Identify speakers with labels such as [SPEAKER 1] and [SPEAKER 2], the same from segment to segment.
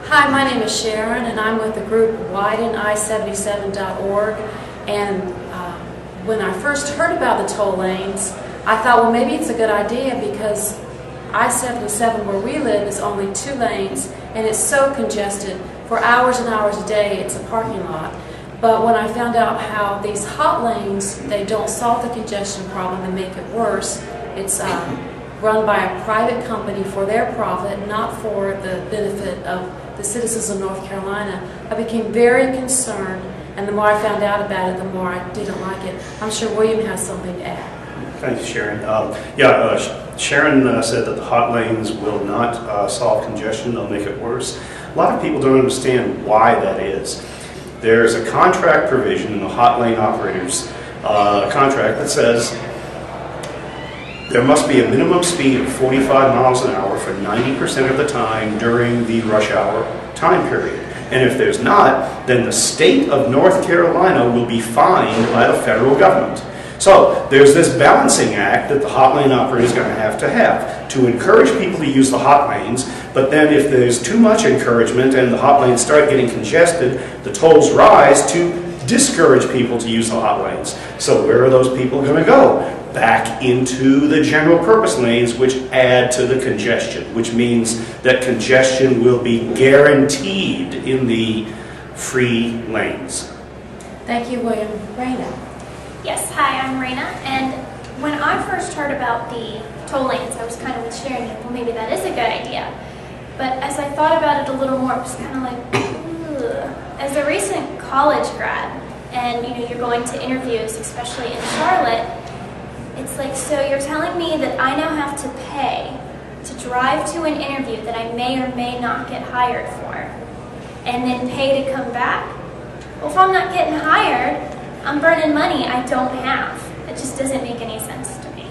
[SPEAKER 1] Hi, my name is Sharon, and I'm with the group widening77.org. And when I first heard about the toll lanes, I thought, well, maybe it's a good idea because I-77 where we live is only 2 lanes, and it's so congested for hours and hours a day. It's a parking lot. But when I found out how these hot lanes, they don't solve the congestion problem and make it worse, it's run by a private company for their profit, not for the benefit of the citizens of North Carolina, I became very concerned, and the more I found out about it, the more I didn't like it. I'm sure William has something to add.
[SPEAKER 2] Thank you, Sharon. Sharon said that the hot lanes will not solve congestion, they'll make it worse. A lot of people don't understand why that is. There's a contract provision in the hot lane operators contract that says there must be a minimum speed of 45 miles an hour for 90% of the time during the rush hour time period. And if there's not, then the state of North Carolina will be fined by the federal government. So there's this balancing act that the hot lane operator is going to have to encourage people to use the hot lanes, but then if there's too much encouragement and the hot lanes start getting congested, the tolls rise to discourage people to use the hot lanes. So where are those people going to go? Back into the general purpose lanes, which add to the congestion, which means that congestion will be guaranteed in the free lanes.
[SPEAKER 1] Thank you, William. Raina.
[SPEAKER 3] Yes, hi, I'm Raina, and when I first heard about the toll lanes, I was kind of with Sharon, well, maybe that is a good idea. But as I thought about it a little more, it was kind of like, ugh. As a recent college grad, and you're going to interviews, especially in Charlotte, it's like, so you're telling me that I now have to pay to drive to an interview that I may or may not get hired for, and then pay to come back? Well, if I'm not getting hired, I'm burning money I don't have. It just doesn't make any sense to me.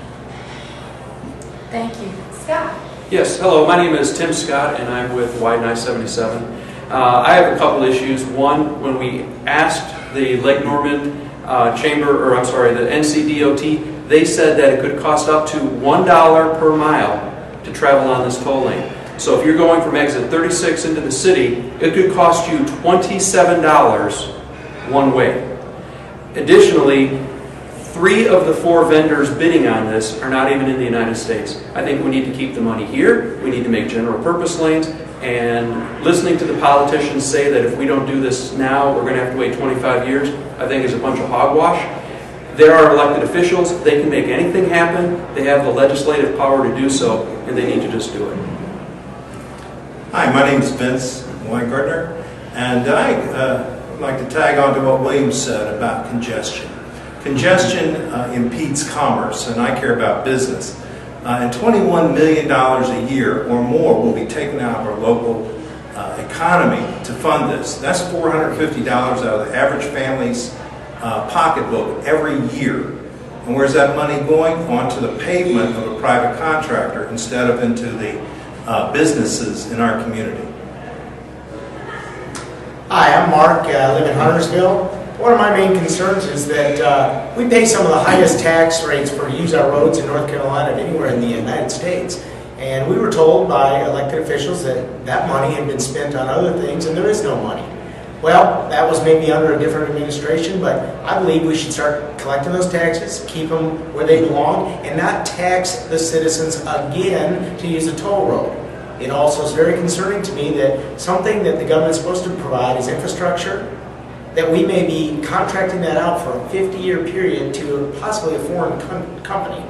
[SPEAKER 1] Thank you. Scott.
[SPEAKER 4] Yes, hello, my name is Tim Scott, and I'm with Widen I-77. I have a couple issues. One, when we asked the Lake Norman the NCDOT, they said that it could cost up to $1 per mile to travel on this toll lane. So if you're going from exit 36 into the city, it could cost you $27 one way. Additionally, 3 of the 4 vendors bidding on this are not even in the United States. I think we need to keep the money here. We need to make general purpose lanes. And listening to the politicians say that if we don't do this now, we're going to have to wait 25 years, I think is a bunch of hogwash. There are elected officials. They can make anything happen. They have the legislative power to do so, and they need to just do it.
[SPEAKER 5] Hi, my name is Vince Weingartner, and I would like to tag on to what William said about congestion. Congestion impedes commerce, and I care about business. And $21 million a year or more will be taken out of our local economy to fund this. That's $450 out of the average family's pocketbook every year. And where's that money going? Onto the pavement of a private contractor instead of into the businesses in our community.
[SPEAKER 6] Hi, I'm Mark. I live in Huntersville. One of my main concerns is that we pay some of the highest tax rates for use our roads in North Carolina of anywhere in the United States. And we were told by elected officials that that money had been spent on other things and there is no money. Well, that was maybe under a different administration, but I believe we should start collecting those taxes, keep them where they belong, and not tax the citizens again to use a toll road. It also is very concerning to me that something that the government is supposed to provide is infrastructure, that we may be contracting that out for a 50-year period to possibly a foreign company.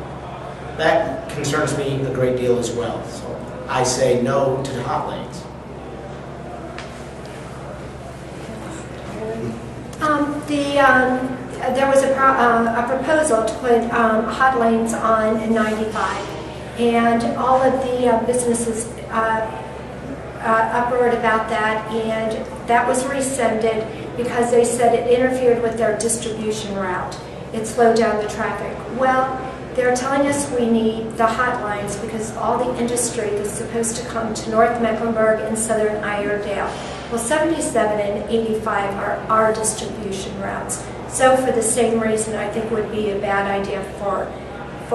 [SPEAKER 6] That concerns me a great deal as well. So I say no to hot lanes.
[SPEAKER 7] There was a proposal to put hot lanes on 95, and all of the businesses uproared about that, and that was rescinded because they said it interfered with their distribution route. It slowed down the traffic. Well, they're telling us we need the hot lines because all the industry is supposed to come to North Mecklenburg and Southern Iredale. Well, 77 and 85 are our distribution routes. So for the same reason, I think would be a bad idea for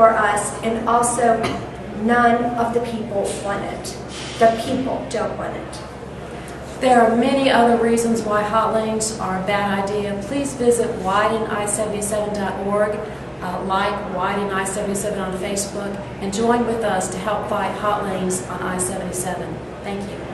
[SPEAKER 7] us. And also, none of the people want it. The people don't want it.
[SPEAKER 1] There are many other reasons why hot lanes are a bad idea. Please visit widening77.org, like Widening I-77 on Facebook, and join with us to help fight hot lanes on I-77. Thank you.